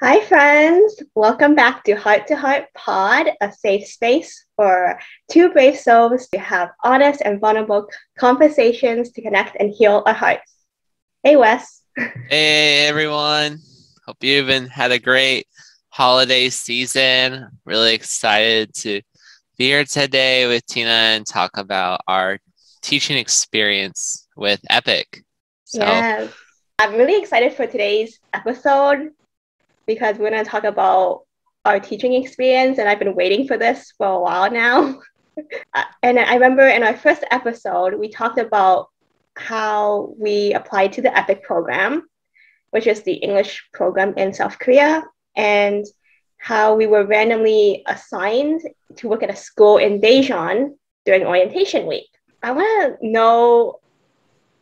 Hi, friends. Welcome back to Heart2Heart Pod, a safe space for two brave souls to have honest and vulnerable conversations to connect and heal our hearts. Hey, Wes. Hey everyone. Hope you've had a great holiday season. Really excited to be here today with Tina and talk about our teaching experience with Epic. So, Yes. I'm really excited for today's episode because we're going to talk about our teaching experience, and I've been waiting for this for a while now. And I remember in our first episode, we talked about how we applied to the EPIC program, which is the English program in South Korea, and how we were randomly assigned to work at a school in Daejeon during orientation week. I want to know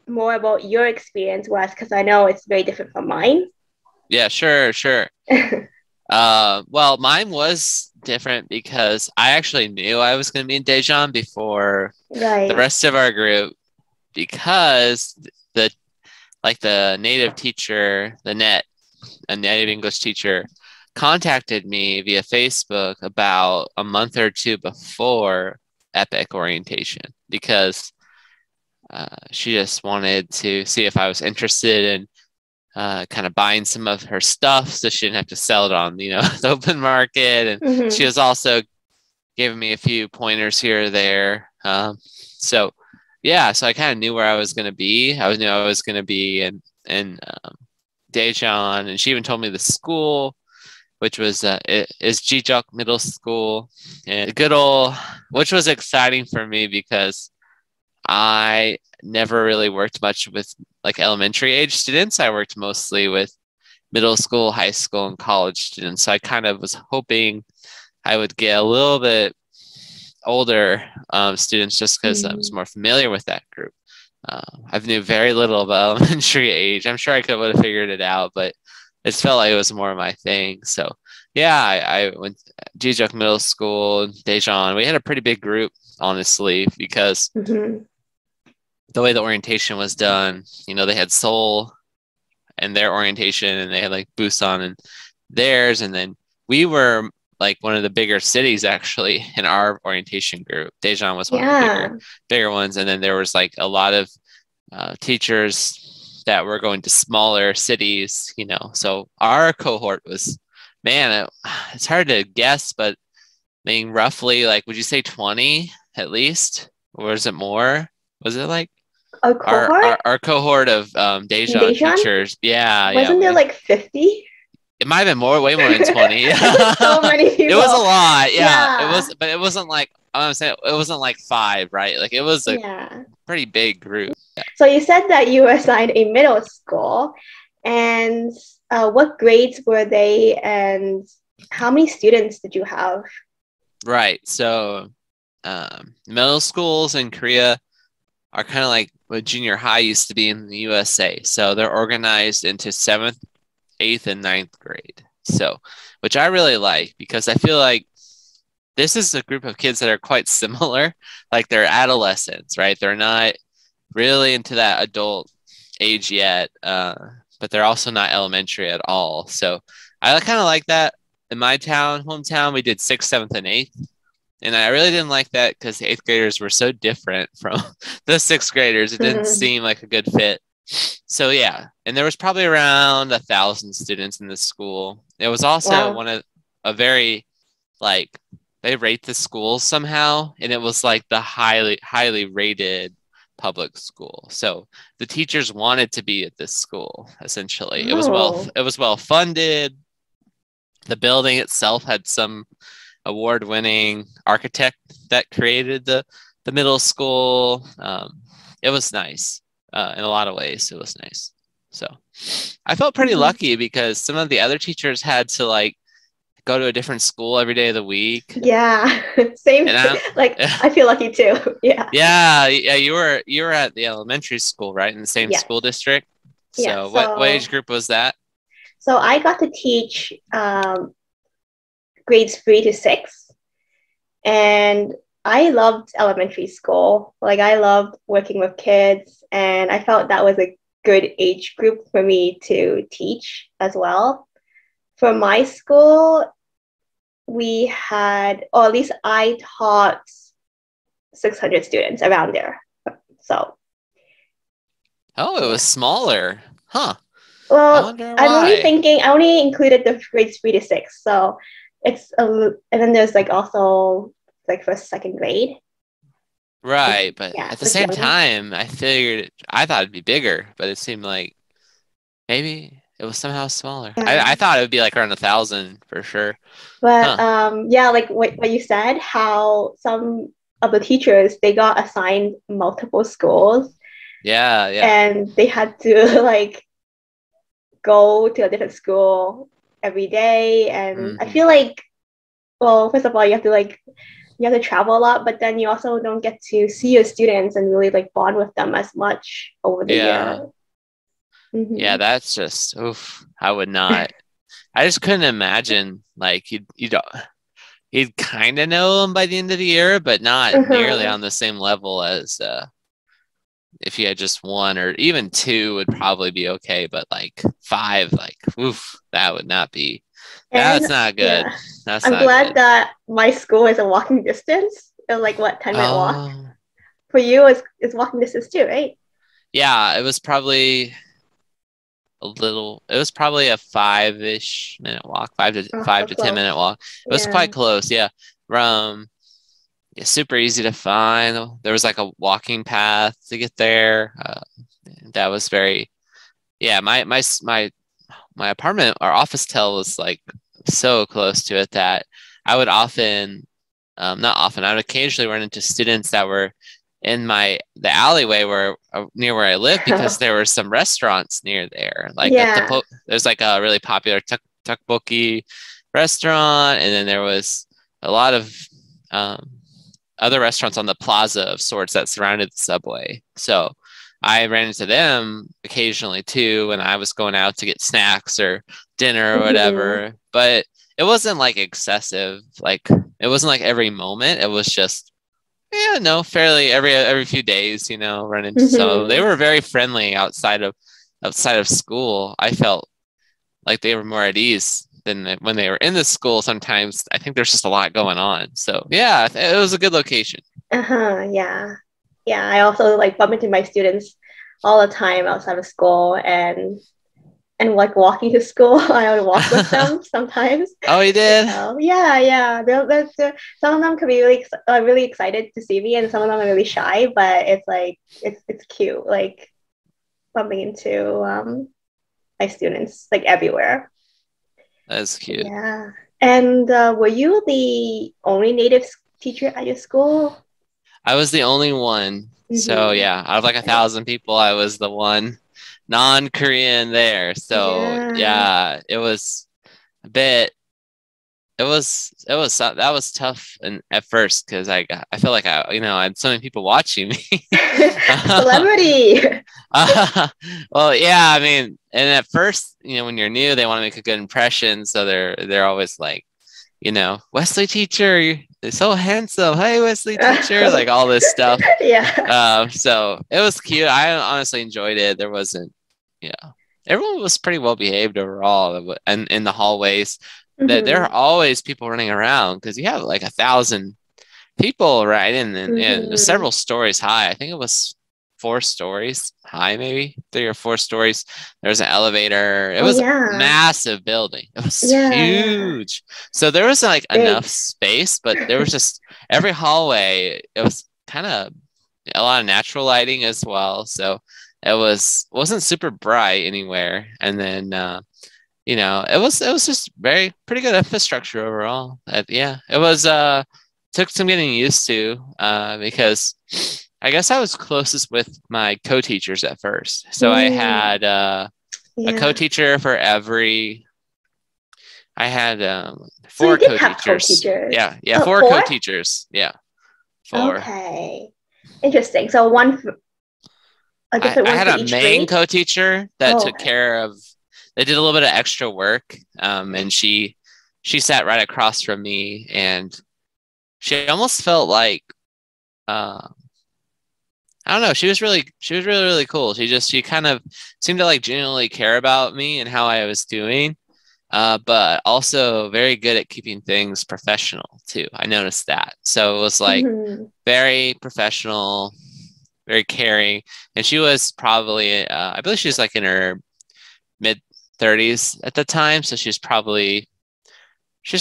more about your experience, Wes, because I know it's very different from mine. yeah, sure. Well, mine was different because I actually knew I was going to be in Daejeon before the Right. rest of our group because the native teacher, a native English teacher, contacted me via Facebook about a month or two before Epic orientation because she just wanted to see if I was interested in kind of buying some of her stuff so she didn't have to sell it on, the open market. And she Mm-hmm. was also giving me a few pointers here or there. So I kind of knew where I was going to be. Knew I was going to be in Daejeon, and she even told me the school, which was is Jijeok Middle School, and which was exciting for me because I never really worked much with like elementary age students. I worked mostly with middle school, high school, and college students. So I kind of was hoping I would get a little bit older students just because I was more familiar with that group. I've knew very little about elementary age. I'm sure I could have figured it out, but it felt like it was more my thing. So yeah, I went to Jijeok Middle School, Daejeon. We had a pretty big group, honestly, because Mm-hmm. the way the orientation was done, they had Seoul and their orientation, and they had like Busan and theirs, and then we were like one of the bigger cities actually in our orientation group. Daejeon was one of the Yeah. bigger ones, and then there was like a lot of teachers that were going to smaller cities. So our cohort was, man, it's hard to guess, but I mean, roughly, like, would you say 20 at least, or is it more? Was it like A our cohort our, our cohort of in Daejeon Daejeon? teachers? Yeah, Wasn't there like 50? it might have been way more than 20. That's so many It was a people. lot. Yeah, Yeah. but it wasn't like I'm saying it wasn't like five, right? Like it was a Yeah. pretty big group. So you said that you were assigned a middle school, and what grades were they, and how many students did you have? Right. So middle schools in Korea are kind of like what junior high used to be in the USA. So they're organized into seventh, eighth, and ninth grade. So, which I really like because I feel like this is a group of kids that are quite similar. Like they're adolescents, right? They're not really into that adult age yet, but they're also not elementary at all. So I kind of like that. In my hometown, we did sixth, seventh, and eighth. And I really didn't like that because the eighth graders were so different from the sixth graders. It didn't seem like a good fit. So yeah, and there was probably around 1,000 students in this school. It was also Wow. one of a very like they rate the schools somehow, and it was like the highly rated public school. So the teachers wanted to be at this school. Essentially, Oh, it was well funded. The building itself had some award-winning architect that created the middle school. It was nice in a lot of ways. It was nice. So I felt pretty mhm. lucky because some of the other teachers had to like go to a different school every day of the week, Yeah. Same. and I. Like, I feel lucky too. Yeah. Yeah. You were at the elementary school, right, in the same Yes. school district. Yeah. So what age So, group was that? so I got to teach grades 3 to 6, and I loved elementary school. Like, I loved working with kids, and I felt that was a good age group for me to teach as well. for my school, we had, or at least I taught 600 students around there. So, Oh, it was smaller. Huh. I well, wonder I'm only why. thinking, I only included the grades 3 to 6. So and then there's like also like first, second grade. Right, but Yeah, at the so it's same younger. time, I thought it'd be bigger, but it seemed like maybe it was somehow smaller. Yeah. I thought it would be like around 1,000 for sure. But Huh. yeah, like what you said, how some of the teachers they got assigned multiple schools Yeah, yeah. and they had to like go to a different school every day. And I Hmm. feel like, well, first of all, you have to travel a lot, but then you also don't get to see your students and really like bond with them as much over the Yeah. year. Yeah, Mm-hmm. that's just oof. I would not. I just couldn't imagine like you'd kind of know them by the end of the year, but not nearly Uh-huh. on the same level as if you had just one or even two would probably be okay, but like five, like oof, that would not be. That's And not good. yeah, That's I'm not glad good. that my school is a walking distance. It was like what, 10-minute walk? Oh, For you is walking distance too, right? yeah, it was probably a little. It was probably a 5-ish minute walk, Oh, five so to 10 minute close. walk. It was Yeah. quite close. Yeah, from yeah, super easy to find. There was like a walking path to get there. That was very yeah. My apartment, our office tel was like so close to it that I would often, not often, I would occasionally run into students that were in the alleyway where near where I live because there were some restaurants near there. Like Yeah. there's like a really popular tteokbokki restaurant, and then there was a lot of um, other restaurants on the plaza of sorts that surrounded the subway. So I ran into them occasionally too when I was going out to get snacks or dinner or Mm-hmm. whatever. But it wasn't like excessive. Like it wasn't like every moment. It was just yeah, no, fairly every few days, run into some. They Mm-hmm. were very friendly outside of school. I felt like they were more at ease than when they were in the school. Sometimes I think there's just a lot going on. So yeah, it was a good location. Uh-huh. Yeah. Yeah. I also like bump into my students all the time outside of school and like walking to school. I would walk with them sometimes. Oh, you did? So yeah, yeah. Some of them can be really excited to see me, and some of them are really shy. But it's like it's cute, like bumping into my students like everywhere. That's cute. Yeah. And were you the only native teacher at your school? I was the only one. So Mm-hmm. yeah, out of like 1,000 people, I was the one non-Korean there. So Yeah. yeah, it was a bit. That was tough and at first because I felt like I had so many people watching me. Celebrity. Well, yeah, I mean, and at first, when you're new, they want to make a good impression, so they're always like, Wesley teacher, you're so handsome. Hey, Wesley teacher, like all this stuff. Yeah. So it was cute. I honestly enjoyed it. There wasn't, everyone was pretty well behaved overall, and in the hallways. That there are Mm-hmm. always people running around because you have like 1,000 people, right? And it was Mm-hmm. several stories high. I think it was 4 stories high, maybe 3 or 4 stories. There's an elevator. It Oh was a yeah. massive building. It was Yeah, yeah. huge. So there was like enough Big. space, but there was just every hallway. It was kind of a lot of natural lighting as well. So wasn't super bright anywhere. And then it was just very pretty good infrastructure overall. Yeah, it was took some getting used to because I guess I was closest with my co-teachers at first. So I Mm, had a yeah. co-teacher for every. I had So you four did have co-teachers. co-teachers. Yeah, yeah, Oh, four four? co-teachers. Yeah, four. Okay. Interesting. So a different I one had for a each main grade? co-teacher that Oh, took okay. care of. They did a little bit of extra work, and she sat right across from me, and she almost felt like uh, I don't know. She was really really cool. She kind of seemed to like genuinely care about me and how I was doing. but also very good at keeping things professional too. I noticed that. So it was like very professional, very caring. And she was probably, I believe she was like in her mid 30s at the time. So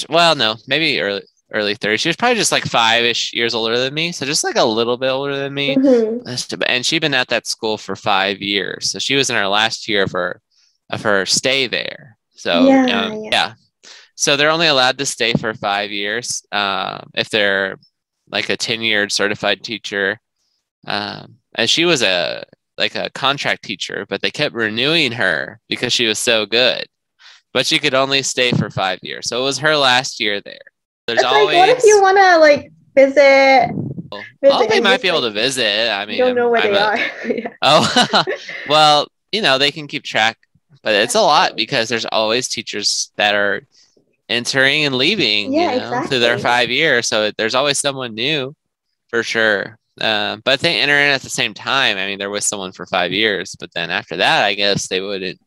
well, no, maybe early 30s. She was probably just like 5-ish years older than me. So just like a little bit older than me. And she'd been at that school for 5 years. So she was in her last year of her stay there. So yeah. So they're only allowed to stay for 5 years if they're like a tenured certified teacher. And she was a contract teacher, but they kept renewing her because she was so good. But she could only stay for 5 years. So it was her last year there. There's always like, what if you want to like visit? They might be able to visit. I mean, don't know where they are. Oh, well, they can keep track, but it's a lot because there's always teachers that are entering and leaving, exactly. through their 5 years. So there's always someone new for sure. But they enter in at the same time. I mean, they're with someone for 5 years, but then after that, I guess they wouldn't,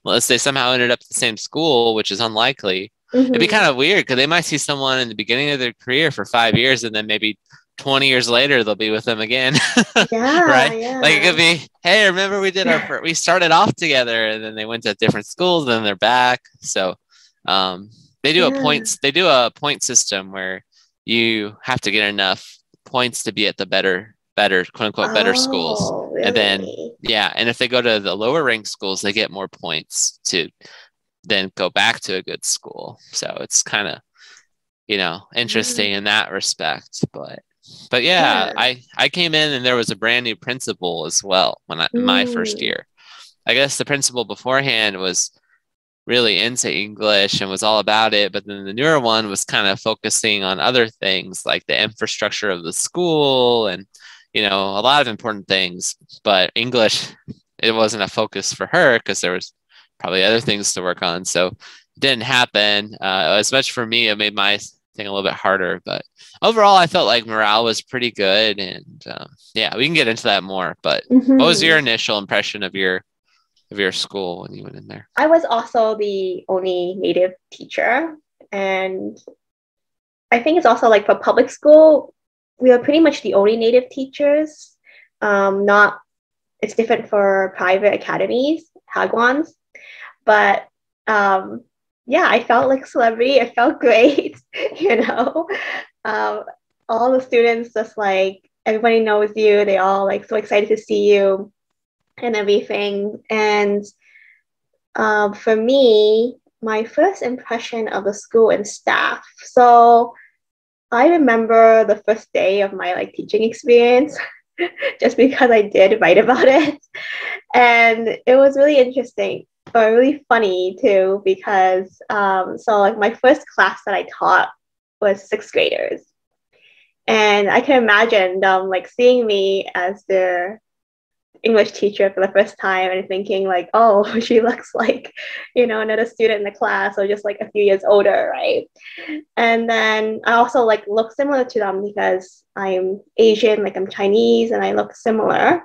unless they somehow ended up at the same school, which is unlikely. It'd be kind of weird because they might see someone in the beginning of their career for 5 years and then maybe 20 years later they'll be with them again. Right? Like it could be, hey, remember we started off together and then they went to different schools and then they're back. So they do a point system where you have to get enough points to be at the better quote unquote better schools. Really? And then and if they go to the lower ranked schools, they get more points to then go back to a good school. So it's kind of interesting in that respect. But yeah, I came in and there was a brand new principal as well my first year. I guess the principal beforehand was really into English and was all about it, but then the newer one was kind of focusing on other things like the infrastructure of the school and a lot of important things. But English, it wasn't a focus for her because there was probably other things to work on. So it didn't happen as much for me. It made my thing a little bit harder, but overall I felt like morale was pretty good. And we can get into that more, but what was your initial impression of your school when you went in there? I was also the only native teacher, and I think it's also like for public school, we are pretty much the only native teachers. It's different for private academies, hagwons, but I felt like a celebrity. It felt great, all the students just like everybody knows you. They all like so excited to see you and everything. And for me, my first impression of the school and staff. So I remember the first day of my like teaching experience just because I did write about it. And it was really interesting, but really funny too, because so like my first class that I taught was 6th graders. And I can imagine them like seeing me as their English teacher for the first time and thinking like, oh, she looks like, another student in the class or just like a few years older, right? And then I also like look similar to them because I'm Asian, like I'm Chinese and I look similar.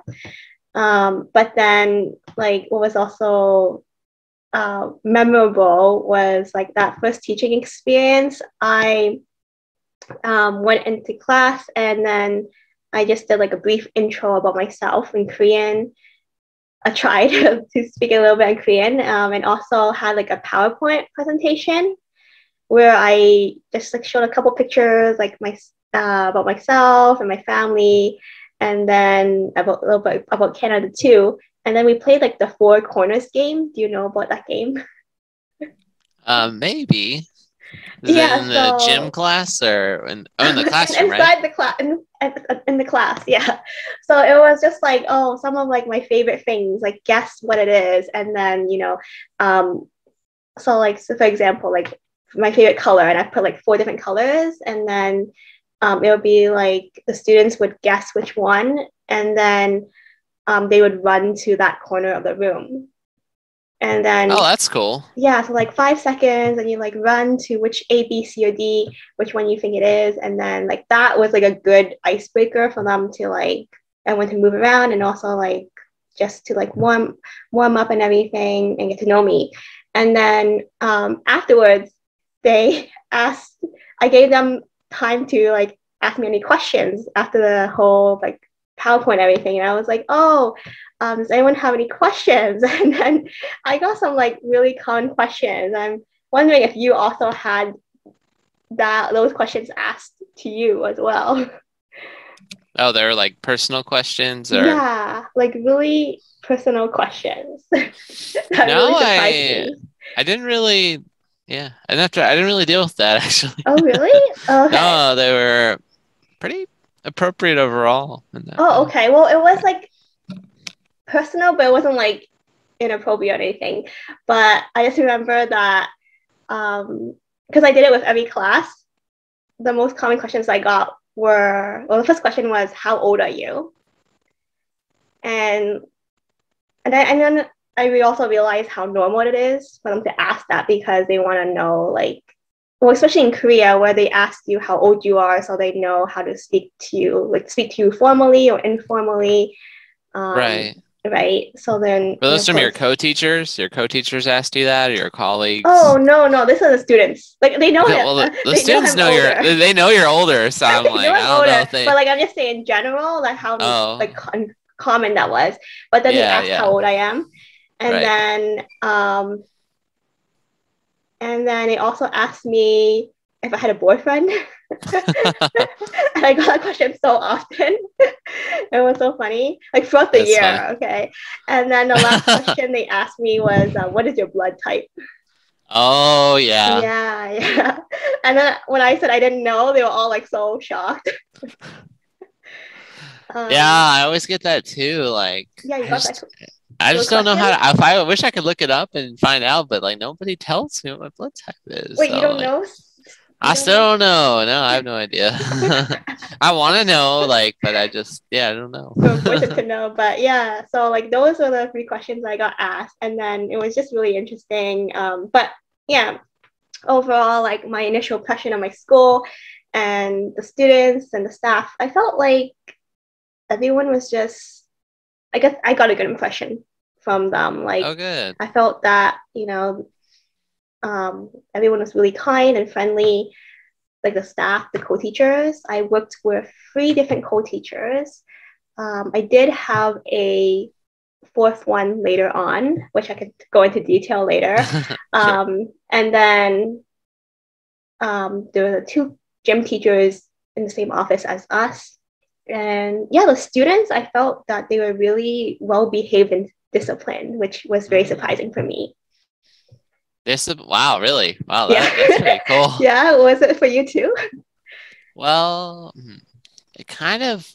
But then like what was also memorable was like that first teaching experience. I went into class and then I just did like a brief intro about myself in Korean. I tried to speak a little bit in Korean and also had like a PowerPoint presentation where I just like showed a couple pictures like about myself and my family, and then a little bit about Canada too. And then we played like the 4 corners game. Do you know about that game? Maybe. Is it in the gym class or in the classroom, inside right? the class, in the class, yeah. So it was just like, some of like my favorite things, like guess what it is, and then so for example, like my favorite color, and I put like 4 different colors, and then it would be like the students would guess which one, and then they would run to that corner of the room. And then that's cool. Yeah, so like 5 seconds and you like run to which A, B, C, or D, which one you think it is. And then like that was like a good icebreaker for them to like, everyone to move around and also like just to like warm up and everything and get to know me. And then afterwards, I gave them time to like ask me any questions after the whole like PowerPoint and everything. And I was like, oh, does anyone have any questions? And then I got some like really common questions. I'm wondering if you also had those questions asked to you as well. Oh, they're like personal questions, or Yeah, like really personal questions. That no, really surprised me. I didn't really, yeah, I didn't really deal with that actually. Oh, really? Okay. No, they were pretty appropriate overall in that Oh, way. okay. Well, it was like personal, but it wasn't like inappropriate or anything. But I just remember that because I did it with every class, the most common questions I got were, well, the first question was, how old are you? And then I also realized how normal it is for them to ask that because they want to know, like, well, especially in Korea, where they ask you how old you are, so they know how to speak to you formally or informally, Right. right? So then, Were those of from your course, co-teachers? Your co-teachers asked you that, or your colleagues? oh no, this is the students. Like they know Okay, that well, the they know students I'm know older. they know you're older, so I'm They know like, I I'm don't know older, if they. but like I'm just saying in general, like how Oh, like common that was. But then they yeah, asked how yeah, old I am, and right. then they also asked me if I had a boyfriend. And I got that question so often. It was so funny, like throughout the That's funny. year. Okay, and then the last question they asked me was, "What is your blood type?" Oh, yeah. Yeah, yeah. And then when I said I didn't know, they were all like so shocked. Yeah, Um, I always get that too. Like, yeah, you got that I those just don't know how questions. to. If I wish I could look it up and find out, but like nobody tells me what my blood type is. Wait, you So don't like, know? You I don't still know? don't know. No, I have no idea. I want to know, like, but yeah, I don't So important know. to know. But yeah, so like those were the three questions I got asked, and then it was just really interesting. But yeah, overall, like my initial impression of my school and the students and the staff, I felt like everyone was just, I guess I got a good impression from them. Like Oh, good. I felt that, everyone was really kind and friendly, like the staff, the co-teachers. I worked with three different co-teachers. I did have a fourth one later on, which I could go into detail later. Sure. And then there were two gym teachers in the same office as us. And yeah, the students, I felt that they were really well behaved and disciplined, which was very Mm. surprising for me. Wow, really? Wow, Yeah. that's pretty cool. Yeah, was it for you too? Well, it kind of.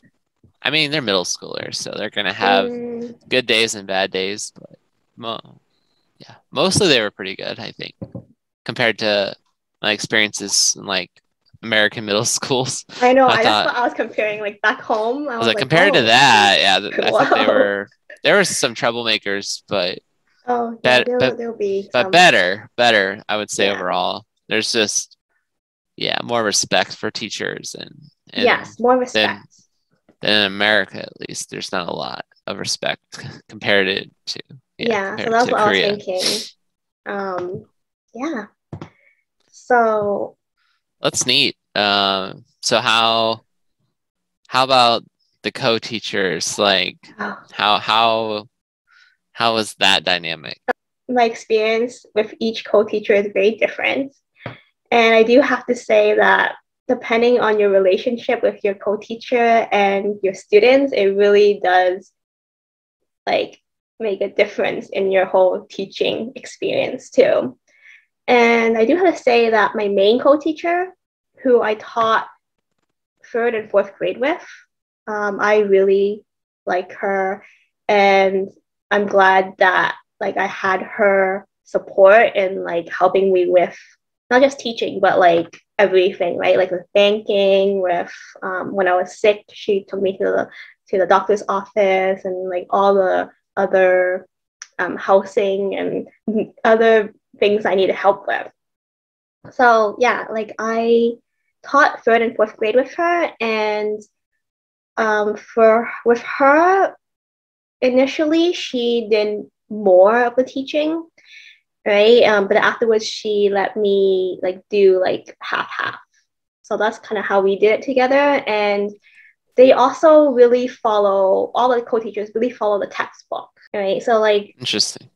I mean, they're middle schoolers, so they're gonna have Mm, good days and bad days, but yeah, mostly they were pretty good, I think, compared to my experiences in like American middle schools. I know. I That's thought what I was comparing. Like back home, I I was was like like, compared to oh, that, yeah, I think wow. there were some troublemakers, but Oh yeah, bet but there'll be but some. better, I would say Yeah. overall. There's just yeah, more respect for teachers and Yes, more than respect. than in America at least. There's not a lot of respect Yeah, so compared that's to what I was Korea. thinking. Um, yeah. So That's neat. So how about the co-teachers? Like oh, how was that dynamic? my experience with each co-teacher is very different. And I do have to say that depending on your relationship with your co-teacher and your students, it really does like make a difference in your whole teaching experience too. And I do have to say that my main co-teacher, who I taught third and fourth grade with, I really like her, and I'm glad that like I had her support in like helping me with not just teaching but like everything, right? Like with banking, with when I was sick, she took me to the doctor's office and like all the other housing and other things I needed help with. So yeah, like I taught third and fourth grade with her, and for with her initially she did more of the teaching, right? But afterwards, she let me like do like half. So that's kind of how we did it together. And they also really follow, all the co-teachers really follow the textbook, right? So like, Interesting.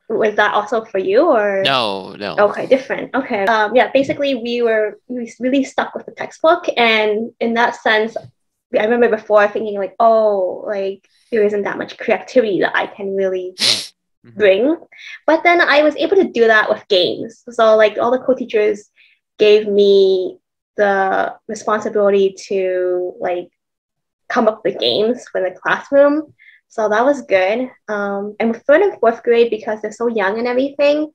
was that also for you or? No. Okay, different. Okay. Yeah, basically we really stuck with the textbook. And in that sense, I remember before thinking like, oh, like there isn't that much creativity that I can really bring. But then I was able to do that with games. So like all the co-teachers gave me the responsibility to like come up with games for the classroom. So that was good. And with third and fourth grade, because they're so young and everything,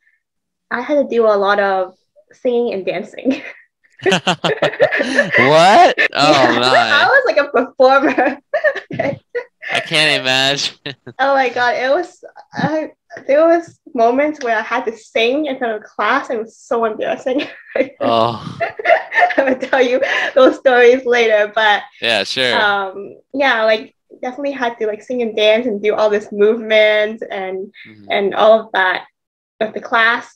I had to do a lot of singing and dancing. What? Oh Yeah, I my. was like a performer. I can't imagine. Oh my God, there was moments where I had to sing in front of class. It was so embarrassing. Oh, I will tell you those stories later, but yeah, sure. yeah, like definitely had to like sing and dance and do all this movement and all of that with the class.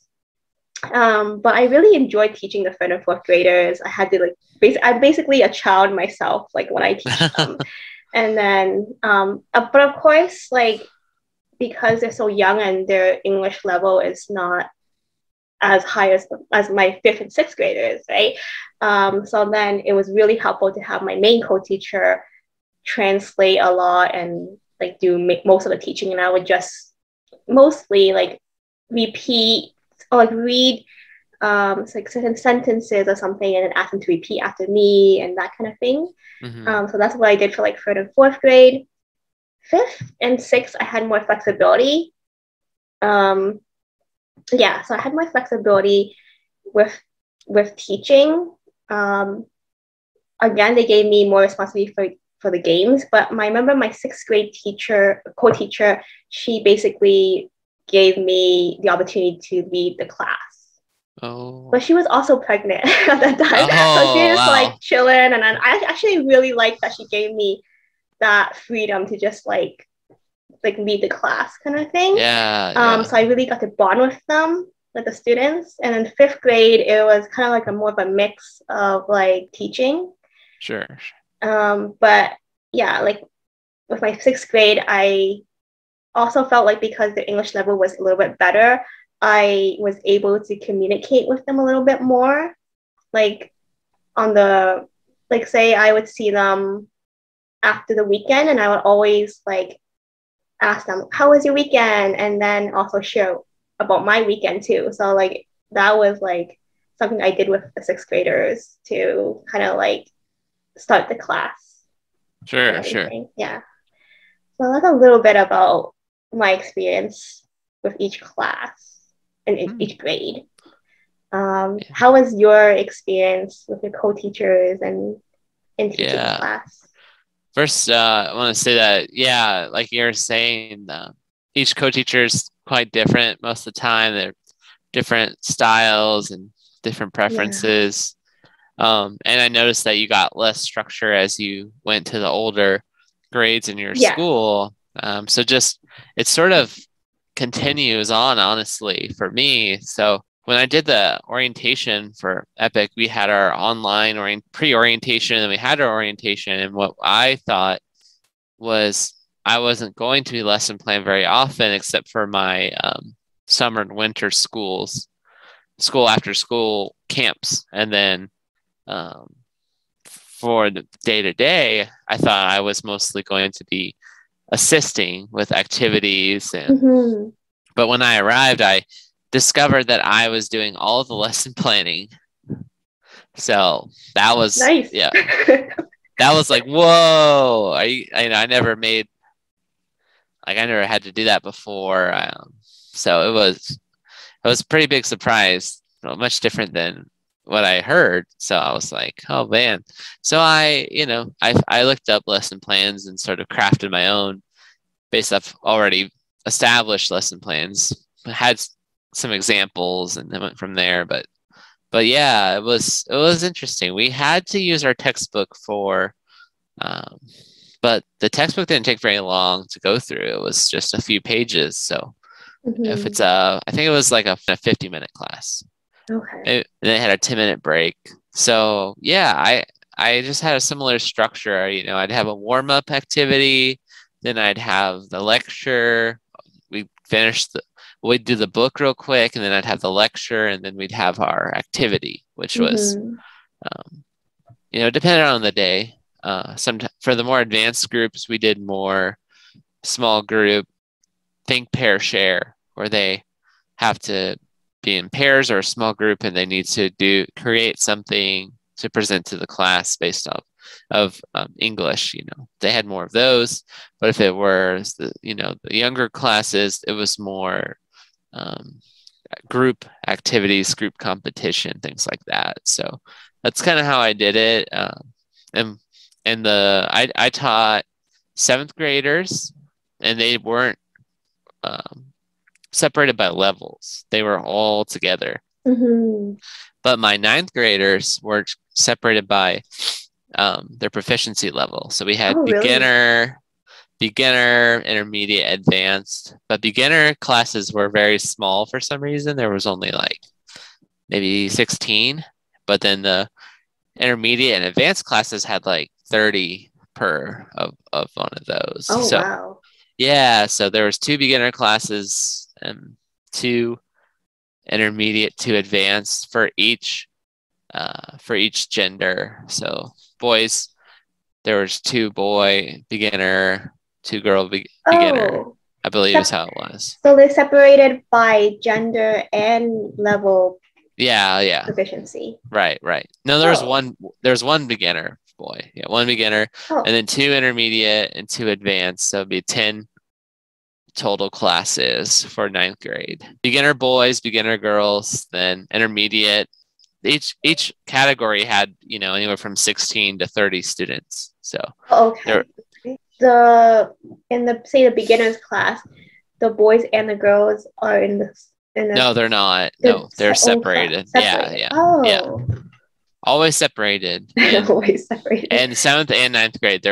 But I really enjoyed teaching the third and fourth graders. I had to like I'm basically a child myself, like when I teach them. And then but of course, like because they're so young and their English level is not as high as my fifth and sixth graders, right? So then it was really helpful to have my main co-teacher translate a lot and like do most of the teaching, and I would just mostly like repeat or like read like certain sentences or something and then ask them to repeat after me and that kind of thing. So that's what I did for like third and fourth grade. Fifth and sixth, I had more flexibility. Yeah, so I had more flexibility with teaching. Again, they gave me more responsibility for the games, but I remember my sixth grade co-teacher, she basically gave me the opportunity to lead the class. Oh. But she was also pregnant at that time. Oh, so she was wow. like chilling. And then I actually really liked that she gave me that freedom to just like lead the class kind of thing. Yeah. So I really got to bond with them, with the students. And in fifth grade, it was kind of like more of a mix of like teaching. Sure. But yeah, like with my sixth grade, I also felt like because the English level was a little bit better, I was able to communicate with them a little bit more. Like on the, like say I would see them after the weekend and I would always like ask them, how was your weekend? And then also share about my weekend too. So like that was like something I did with the sixth graders to kind of like start the class. Sure. Yeah. So that's a little bit about my experience with each class and each grade. How was your experience with your co-teachers and in teaching class? First, I want to say that, yeah, like you're saying, each co-teacher is quite different most of the time. They're different styles and different preferences. And I noticed that you got less structure as you went to the older grades in your school. So just, it sort of continues on, honestly, for me. So when I did the orientation for EPIC, we had our online pre-orientation and we had our orientation. And what I thought was I wasn't going to be lesson plan very often, except for my summer and winter school after school camps. And then for the day-to-day, I thought I was mostly going to be assisting with activities. And but when I arrived, I discovered that I was doing all the lesson planning. So that was nice. That was like, whoa! I never had to do that before. So it was a pretty big surprise, much different than what I heard. So I was like, oh man. So I looked up lesson plans and sort of crafted my own based off already established lesson plans. I had some examples and then went from there. But yeah, it was interesting. We had to use our textbook but the textbook didn't take very long to go through. It was just a few pages. So If it's I think it was like a 50-minute class. Okay. And they had a 10-minute break. So yeah, I just had a similar structure. I'd have a warm-up activity, then I'd have the lecture. We'd do the book real quick, and then I'd have the lecture, and then we'd have our activity, which was, depending on the day. Sometimes for the more advanced groups, we did more small group, think, pair, share, where they have to be in pairs or a small group, and they need to create something to present to the class based off of English. They had more of those, but if it were the younger classes, it was more group activities, group competition, things like that. So that's kind of how I did it. I taught 7th graders, and they weren't separated by levels. They were all together. But my 9th graders were separated by their proficiency level. So we had beginner, intermediate, advanced. But beginner classes were very small for some reason. There was only like maybe 16. But then the intermediate and advanced classes had like 30 per of one of those. Wow. Yeah, so there was 2 beginner classes and 2 intermediate to advanced for each gender. So boys, there was 2 boy beginner, 2 girl beginner. I believe is how it was. So they separated by gender and level. Yeah. Proficiency. Right. No, there's one beginner boy. Yeah, 1 beginner, and then 2 intermediate and 2 advanced. So it'd be 10 total classes for 9th grade. Beginner boys, beginner girls, then intermediate. Each category had anywhere from 16 to 30 students. So in the beginners class, the boys and the girls are in the no, they're not. No, they're separated. Yeah. Always separated. Always separated. And 7th and 9th grade,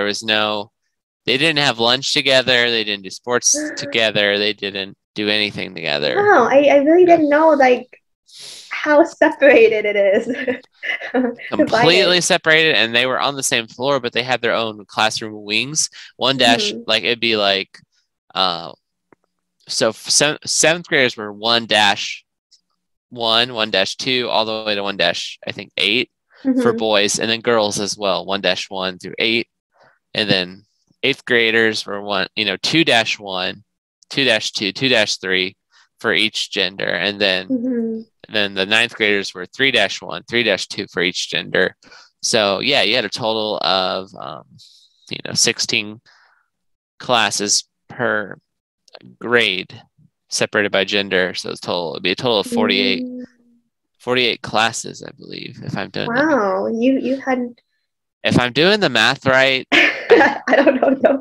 they didn't have lunch together. They didn't do sports together. They didn't do anything together. Wow, I really didn't know how separated it is. Completely separated, and they were on the same floor, but they had their own classroom wings. One dash, it'd be like, so 7th graders were 1-1, 1-2, all the way to 1-8 for boys, and then girls as well, 1-1 through 8, and then 8th graders were 2-1, 2-2, 2-3 for each gender, and then the 9th graders were 3-1, 3-2 for each gender. So yeah, you had a total of 16 classes per grade separated by gender. So it'd be a total of 48 classes, I believe, if I'm doing wow, you had. If I'm doing the math right. I don't know though.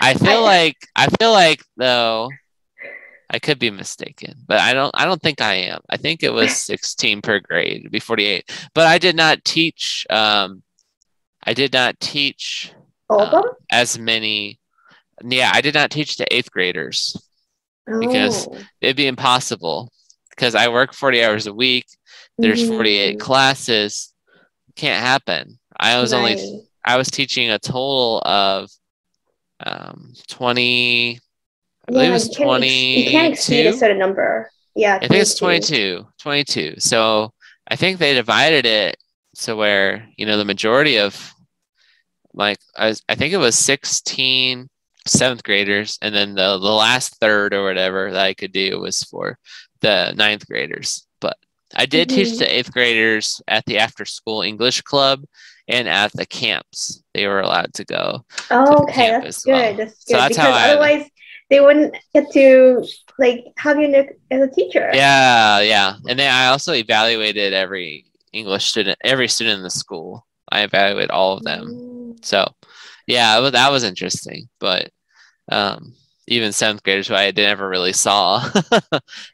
I feel like though, I could be mistaken, but I don't think I am. I think it was 16 per grade. It'd be 48. But I did not teach all of them? As many. Yeah, I did not teach the 8th graders because it'd be impossible, because I work 40 hours a week. There's 48 classes. Can't happen. I was teaching a total of 20. I believe it was 20. You can't exceed a certain number. Yeah. I think it's 22. So I think they divided it so where, the majority of I think it was 16 7th graders, and then the last third or whatever that I could do was for the 9th graders. But I did teach the 8th graders at the after school English club and at the camps. They were allowed to go. Oh, okay, that's good. Well. That's good. So that's because otherwise they wouldn't get to have you as a teacher. Yeah. And then I also evaluated every English student, every student in the school. I evaluated all of them. So yeah, that was interesting. But even 7th graders who I never really saw,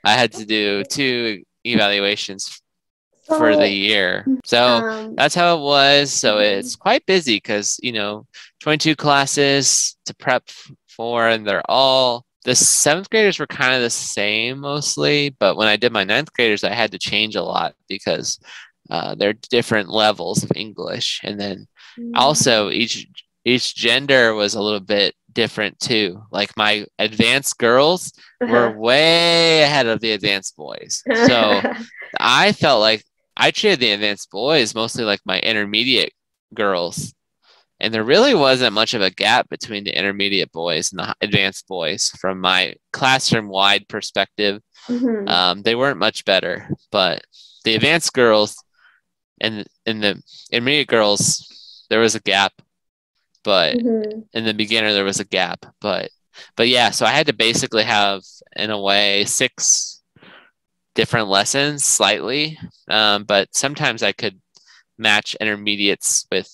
I had to do 2 evaluations for the year. So that's how it was. So it's quite busy because, 22 classes to prep for, and they're all the seventh graders were kind of the same mostly, but when I did my ninth graders, I had to change a lot because they're different levels of English, and then also each gender was a little bit different too. Like my advanced girls were way ahead of the advanced boys, so I felt like I treated the advanced boys mostly like my intermediate girls. And there really wasn't much of a gap between the intermediate boys and the advanced boys from my classroom-wide perspective. They weren't much better, but the advanced girls and the intermediate girls, there was a gap. But in the beginner, there was a gap. But yeah, so I had to basically have, in a way, 6 different lessons slightly. But sometimes I could match intermediates with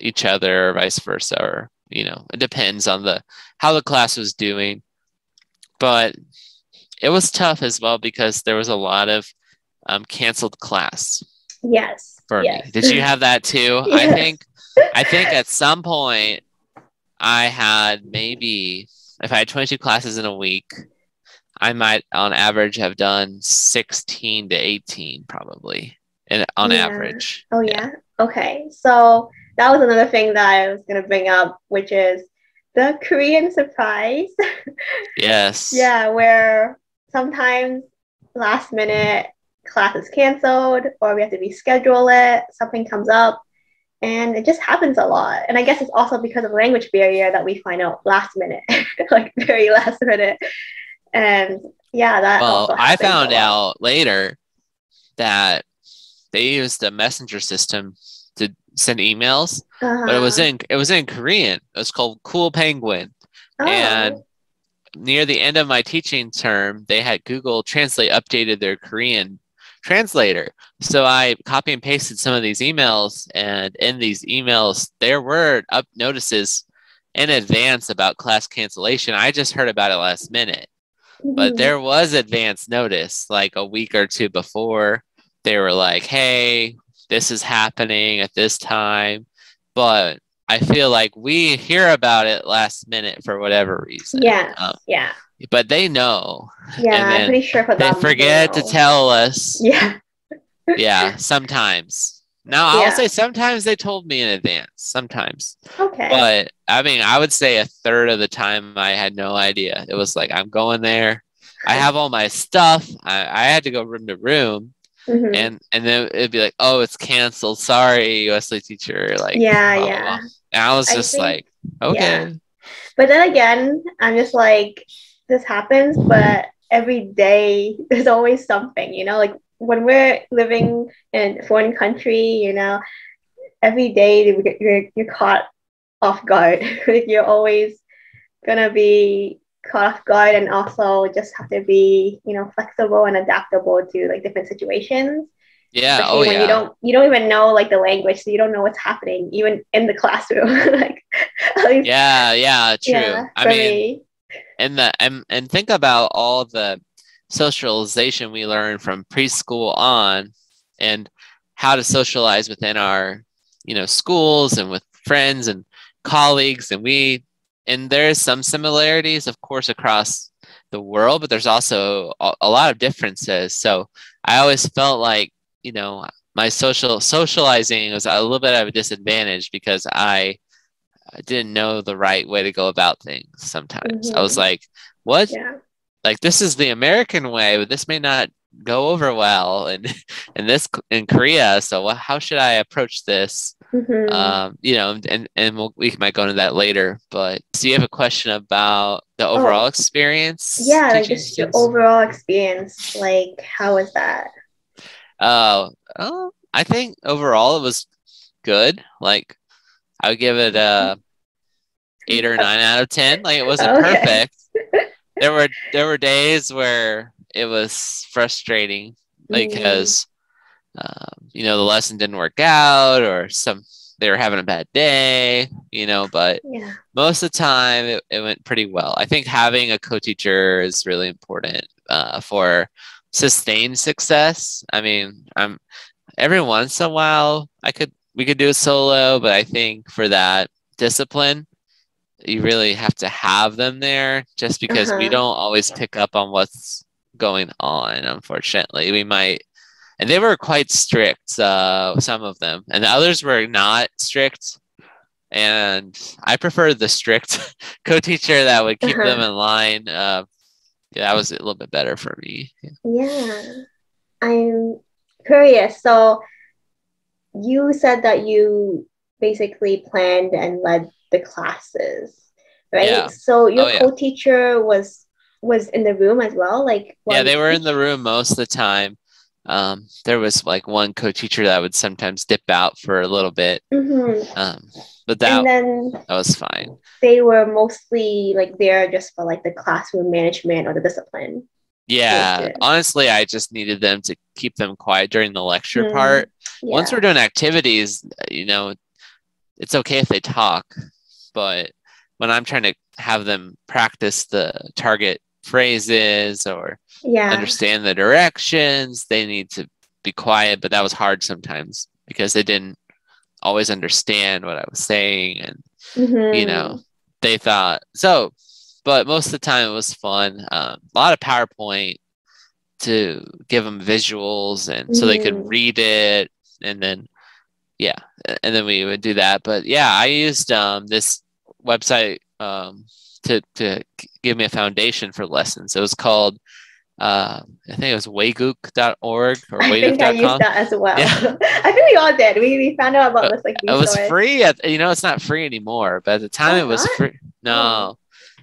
each other or vice versa, or it depends on how the class was doing. But it was tough as well because there was a lot of canceled class. Yes. For me. Did you have that too? Yes. I think at some point I had maybe, if I had 22 classes in a week, I might on average have done 16 to 18 probably on average. Oh yeah. Okay. So that was another thing that I was going to bring up, which is the Korean surprise. Yes. Yeah, where sometimes last minute class is canceled or we have to reschedule it, something comes up, and it just happens a lot. And I guess it's also because of language barrier that we find out last minute, like very last minute. And yeah, that also I found out later that they used the messenger system to send emails, but it was in Korean. It was called Cool Penguin. And near the end of my teaching term, they had Google Translate updated their Korean translator. So I copy and pasted some of these emails, and in these emails, there were up notices in advance about class cancellation. I just heard about it last minute, but there was advance notice like a week or 2 before. They were like, hey, this is happening at this time, but I feel like we hear about it last minute for whatever reason. Yeah. But they know. Yeah, I'm pretty sure for them. They forget to tell us. Yeah. Yeah, sometimes. Now, I'll say sometimes they told me in advance. Sometimes. Okay. But, I mean, I would say a third of the time I had no idea. It was like, I'm going there. I have all my stuff. I had to go room to room. And then it'd be like, oh, it's canceled. Sorry, Wesley teacher. Like, blah, blah, blah. And I was just like, okay. Yeah. But then again, I'm just like, this happens, but every day there's always something, like when we're living in a foreign country, every day you're caught off guard. Like you're always gonna be caught off guard, and also just have to be, flexible and adaptable to like different situations. Yeah. Especially when you don't even know like the language, so you don't know what's happening even in the classroom. Like, true. Yeah, I mean, and think about all the socialization we learn from preschool on, and how to socialize within our, schools and with friends and colleagues, and there's some similarities, of course, across the world, but there's also a lot of differences. So I always felt like, my socializing was a little bit of a disadvantage because I didn't know the right way to go about things sometimes. I was like, what? Yeah. Like, this is the American way, but this may not go over well in Korea. So how should I approach this? And we might go into that later. But do you have a question about the overall experience? Yeah, like just the overall experience. Like, how was that? I think overall it was good. Like, I would give it a 8 or 9 out of 10. Like, it wasn't perfect. There were days where it was frustrating because the lesson didn't work out, or they were having a bad day, but most of the time it went pretty well. I think having a co-teacher is really important for sustained success. I mean, every once in a while we could do it solo, but I think for that discipline, you really have to have them there just because we don't always pick up on what's going on, unfortunately. We might, and they were quite strict, some of them, and the others were not strict. And I prefer the strict co-teacher that would keep them in line. Yeah, that was a little bit better for me. Yeah. I'm curious. So you said that you basically planned and led the classes, right? Yeah. So your co-teacher was in the room as well? Yeah, they were in the room most of the time. There was like one co-teacher that would sometimes dip out for a little bit. But that was fine. They were mostly like there just for like the classroom management or the discipline. Yeah, honestly, I just needed them to keep them quiet during the lecture part. Yeah. Once we're doing activities, it's okay if they talk, but when I'm trying to have them practice the target phrases or understand the directions, they need to be quiet. But that was hard sometimes because they didn't always understand what I was saying, and they thought so. But most of the time it was fun. A lot of PowerPoint to give them visuals and so they could read it, and then we would do that. But yeah, I used this website to give me a foundation for lessons. It was called I think it was waygook.org or waygook.com. I think I used that as well. Yeah. I think we all did. We found out about this like resource. It was free. It's not free anymore, but at the time it was free. No,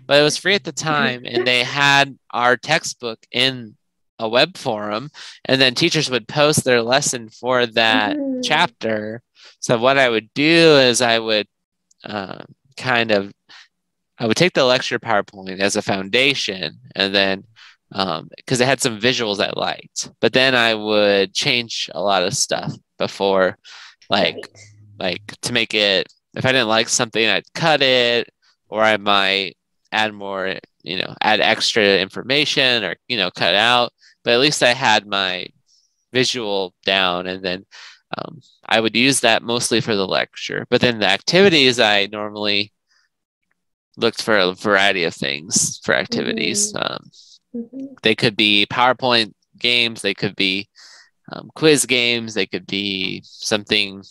but it was free at the time, and they had our textbook in a web forum, and then teachers would post their lesson for that chapter. So what I would do is I would I would take the lecture PowerPoint as a foundation, and then because it had some visuals I liked, but then I would change a lot of stuff before, like to make it, if I didn't like something, I'd cut it, or I might add more, add extra information, or, cut it out. But at least I had my visual down, and then I would use that mostly for the lecture. But then the activities, I normally looked for a variety of things for activities. They could be PowerPoint games, they could be quiz games, they could be something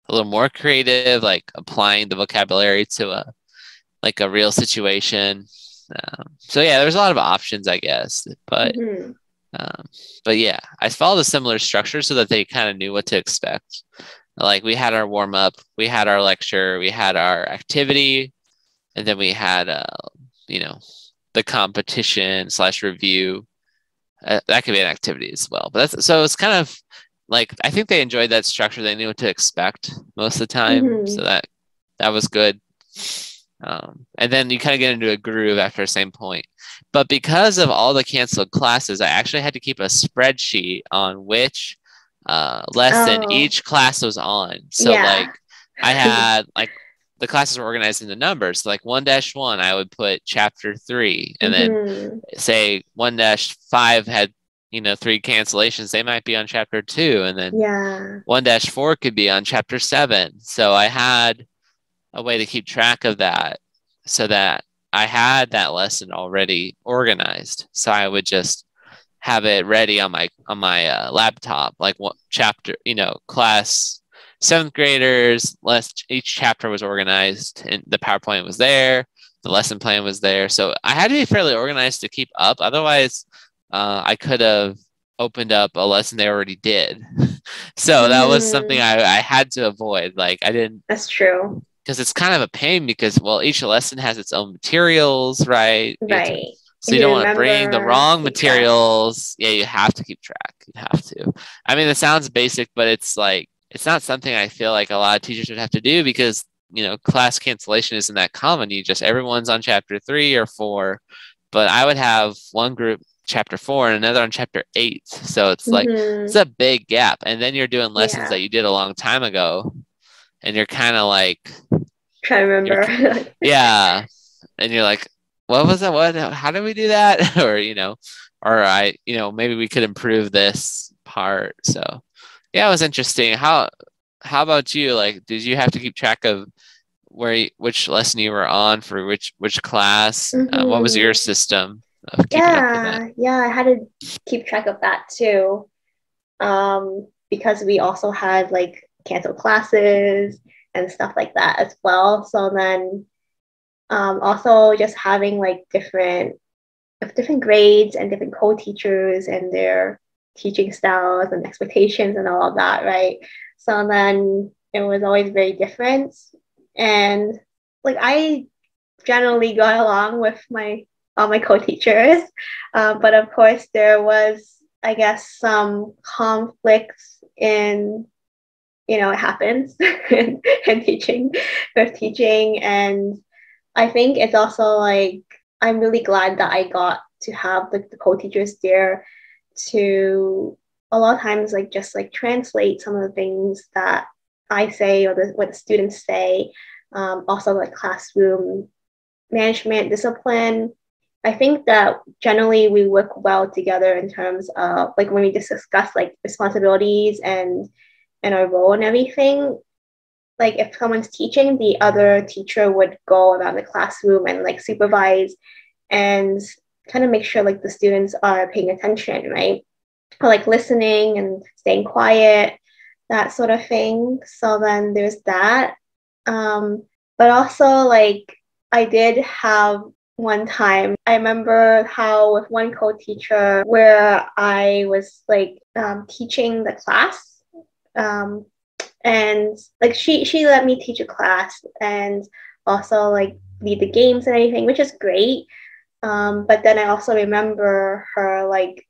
a little more creative, like applying the vocabulary to a real situation. So yeah, there's a lot of options, I guess. But yeah, I followed a similar structure so that they kind of knew what to expect. Like we had our warm up, we had our lecture, we had our activity, and then we had the competition / review. That could be an activity as well. But so it's kind of like, I think they enjoyed that structure. They knew what to expect most of the time. So that was good. And then you kind of get into a groove after the same point. But because of all the canceled classes, I actually had to keep a spreadsheet on which lesson each class was on. So like I had the classes were organized into numbers. So like 1-1, I would put chapter 3, and then say 1-5 had 3 cancellations. They might be on chapter 2, and then 1-4 could be on chapter 7. So I had a way to keep track of that, so that I had that lesson already organized. So I would just have it ready on my laptop, like what chapter, class 7th graders, each chapter was organized, and the PowerPoint was there, the lesson plan was there. So I had to be fairly organized to keep up. Otherwise, I could have opened up a lesson they already did. So that was something I had to avoid. Like I didn't. That's true. Because it's kind of a pain because, each lesson has its own materials, right? Right. So you don't want to bring the wrong materials. Yeah, you have to keep track. You have to. I mean, it sounds basic, but it's not something I feel like a lot of teachers would have to do because, class cancellation isn't that common. Everyone's on chapter 3 or 4, but I would have one group chapter 4 and another on chapter 8. So it's it's a big gap. And then you're doing lessons that you did a long time ago, and you're kind of trying to remember. Yeah. And you're like, what was that? How did we do that? Or, maybe we could improve this part. So yeah, it was interesting. How about you? Did you have to keep track of which lesson you were on for which class. What was your Mm-hmm. system of keeping up with that? Yeah, I had to keep track of that too. Because we also had like canceled classes and stuff like that as well. So then also just having like different grades and different co-teachers and their teaching styles and expectations and all of that, right? So then it was always very different. And like I generally got along with my all my co-teachers, but of course there was, I guess, some conflicts in, it happens in teaching with teaching. And I think it's also like I'm really glad that I got to have the co-teachers there to a lot of times like just like translate some of the things that I say or what the students say. Also like classroom management, discipline. I think that generally we work well together in terms of like when we just discuss like responsibilities and our role and everything. Like if someone's teaching, the other teacher would go around the classroom and like supervise and kind of make sure like the students are paying attention, right? Or like listening and staying quiet, that sort of thing. So then there's that. But also like I did have one time, I remember how with one co-teacher where I was like teaching the class. Um, and like she let me teach a class and also like lead the games and anything, which is great. But then I also remember her like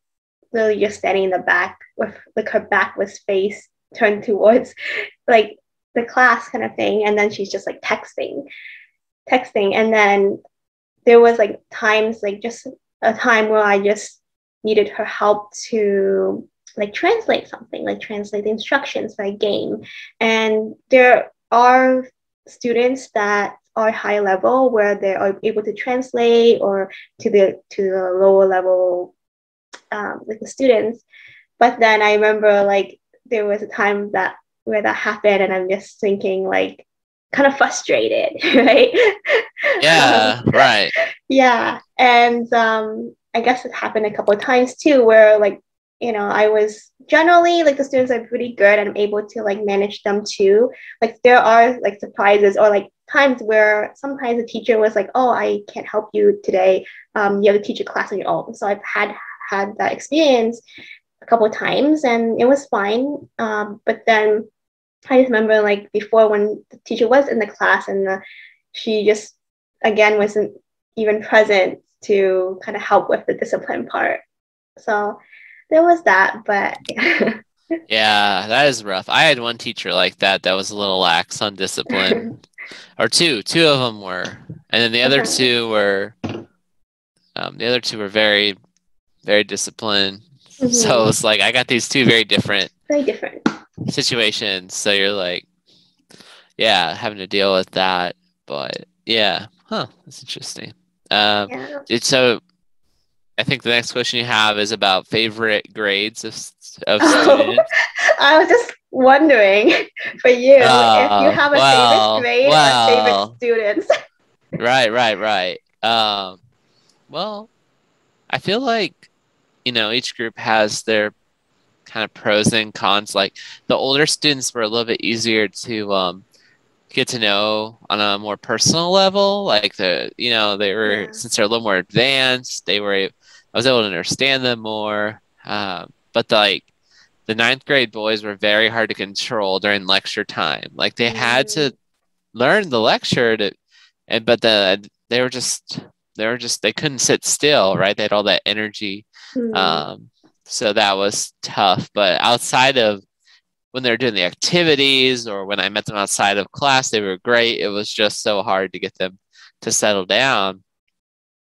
literally just standing in the back with like her back was face turned towards like the class kind of thing, and then she's just like texting, and then there was like times like just a time where I just needed her help to like translate something, like translate the instructions for a game. And there are students that are high level where they are able to translate, or to the lower level like the students. But then I remember like there was a time that where that happened, and I'm just thinking like kind of frustrated, right? Yeah, right. Yeah, and I guess it happened a couple of times too, where like I was generally like the students are pretty good, and I'm able to like manage them too. Like there are like surprises or like times where sometimes the teacher was like, "Oh, I can't help you today. You have to teach a class on your own." So I've had that experience a couple of times, and it was fine. But then I just remember like before when the teacher was in the class and she just again wasn't even present to kind of help with the discipline part. So there was that, but Yeah, that is rough. I had one teacher like that was a little lax on discipline, or two of them were, and then the other two were very, very disciplined. So it's like I got these two very different situations. So you're like, yeah, having to deal with that. But yeah, that's interesting. Yeah. So I think the next question you have is about favorite grades of Oh, students. I was just wondering for you if you have a favorite grade or favorite students. Right. Well, I feel like each group has their kind of pros and cons. Like the older students were a little bit easier to get to know on a more personal level. Like they were, since they're a little more advanced, I was able to understand them more. But the ninth grade boys were very hard to control during lecture time. Like they had to learn the lecture but they couldn't sit still, right? They had all that energy. So that was tough. But outside of when they were doing the activities or when I met them outside of class, they were great. It was just so hard to get them to settle down.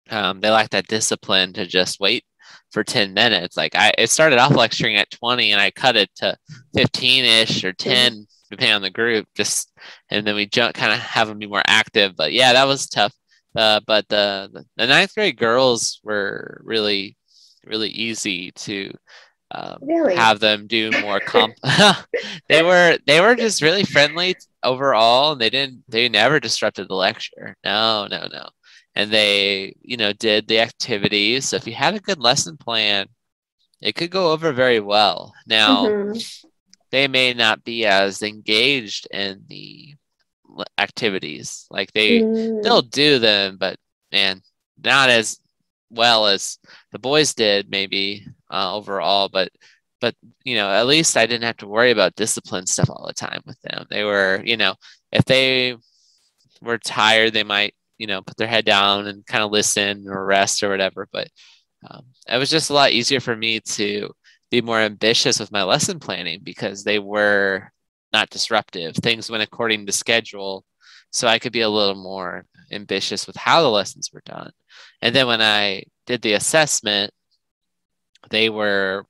They lacked that discipline to just wait for 10 minutes. Like it started off lecturing at 20 and I cut it to 15-ish or 10, depending on the group, and then we kind of have them be more active. But yeah, that was tough. But the ninth grade girls were really, really easy to Really? have them do more they were just really friendly overall, and they never disrupted the lecture. No, no, no. And they, did the activities. So if you had a good lesson plan, it could go over very well. Now, they may not be as engaged in the activities. Like they still do them, but man, not as well as the boys did maybe overall. But at least I didn't have to worry about discipline stuff all the time with them. They were, if they were tired, they might, put their head down and kind of listen or rest or whatever. But it was just a lot easier for me to be more ambitious with my lesson planning because they were not disruptive. Things went according to schedule, so I could be a little more ambitious with how the lessons were done. And then when I did the assessment, they were,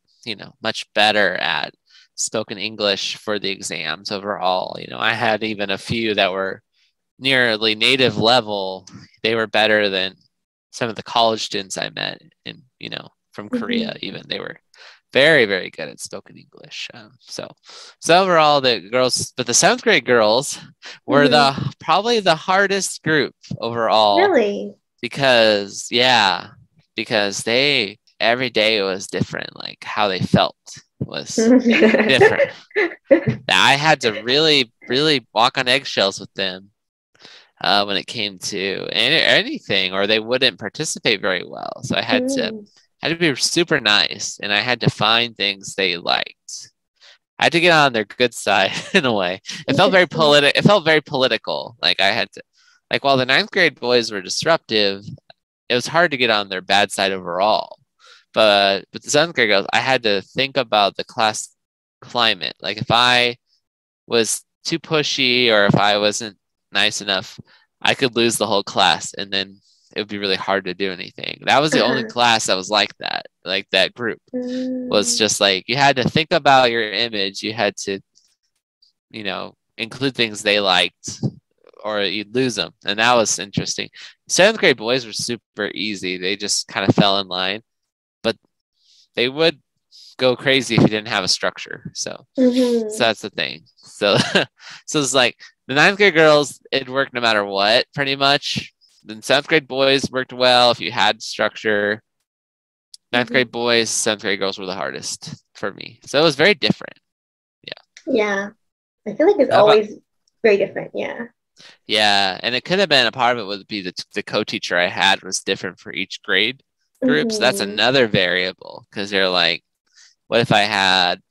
much better at spoken English for the exams overall. I had even a few that were nearly native level. They were better than some of the college students I met in, from Korea. Even they were very, very good at spoken English. So overall, the girls, but the 7th grade girls were probably the hardest group overall. Really? Because they every day was different. Like how they felt was different. I had to really, really walk on eggshells with them when it came to anything, or they wouldn't participate very well. So I had to be super nice, and I had to find things they liked. I had to get on their good side in a way. It felt very It felt very political. Like I had to, like while the 9th grade boys were disruptive, it was hard to get on their bad side overall. But the 7th grade girls, I had to think about the class climate. Like if I was too pushy or if I wasn't nice enough, I could lose the whole class, and then it would be really hard to do anything. That was the only class that was like that. Like that group was just like, you had to think about your image. You had to, include things they liked, or you'd lose them. And that was interesting. 7th grade boys were super easy. They just kind of fell in line, but they would go crazy if you didn't have a structure. So that's the thing. So it's like the 9th grade girls, it worked no matter what, pretty much. Then 7th grade boys worked well if you had structure. 9th grade boys, 7th grade girls were the hardest for me. So it was very different. Yeah. I feel like it's always very different. Yeah. Yeah. And it could have been, a part of it would be the co-teacher I had was different for each grade group. So that's another variable, because they're like, what if I had,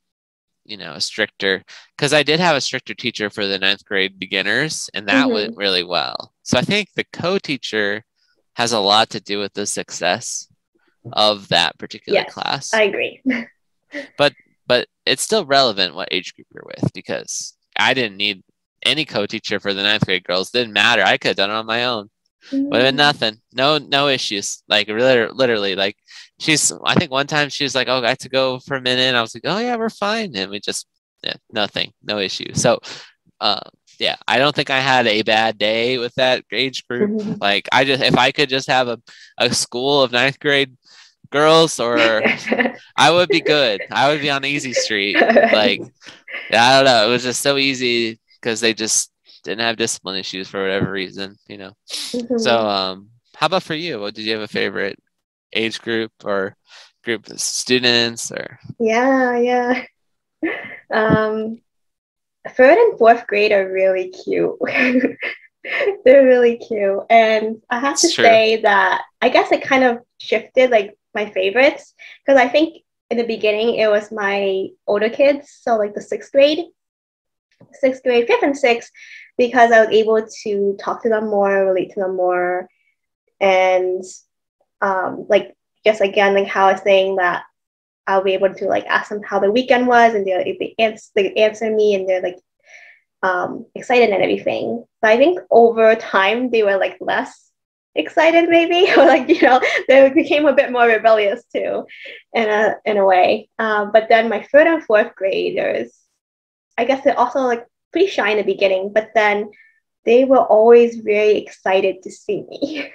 a stricter, because I did have a stricter teacher for the 9th grade beginners, and that went really well. So I think the co-teacher has a lot to do with the success of that particular class. I agree. But it's still relevant what age group you're with, because I didn't need any co-teacher for the 9th grade girls. Didn't matter. I could have done it on my own. Would have been nothing. No issues. Like literally, like I think one time she was like, "Oh, I had to go for a minute." And I was like, "Oh yeah, we're fine." And we just, nothing, no issue. So, I don't think I had a bad day with that age group. Like if I could just have a school of 9th grade girls, or I would be good. I would be on easy street. Like, I don't know. It was just so easy because they just didn't have discipline issues for whatever reason, So, how about for you? Did you have a favorite age group or group of students? Or Yeah. 3rd and 4th grade are really cute. They're really cute. And I have to say that I guess it kind of shifted like my favorites, because I think in the beginning it was my older kids, so like the 6th grade, 5th and 6th, because I was able to talk to them more, relate to them more, and like just again, like how I was saying that I'll be able to like ask them how the weekend was, and they answer me, and they're like excited and everything. But I think over time they were like less excited, maybe, or like they became a bit more rebellious too, in a way. But then my 3rd and 4th graders, I guess they're also like pretty shy in the beginning, but then they were always very excited to see me.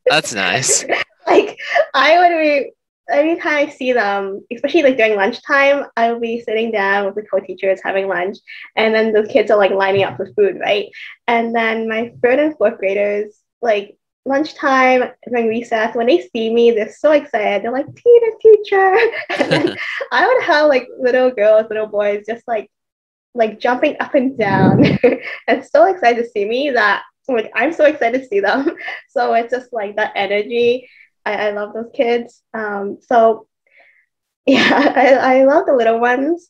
That's nice. Like I would be every time I see them, especially like during lunchtime, I'll be sitting down with the co-teachers having lunch, and then the kids are like lining up for food, right? And then my third and fourth graders, like lunchtime during recess, when they see me, they're so excited. They're like, "Tina, teacher!" And then I would have like little girls, little boys, just like jumping up and down, and so excited to see me that like I'm so excited to see them. So it's just like that energy. I love those kids. So yeah, I love the little ones.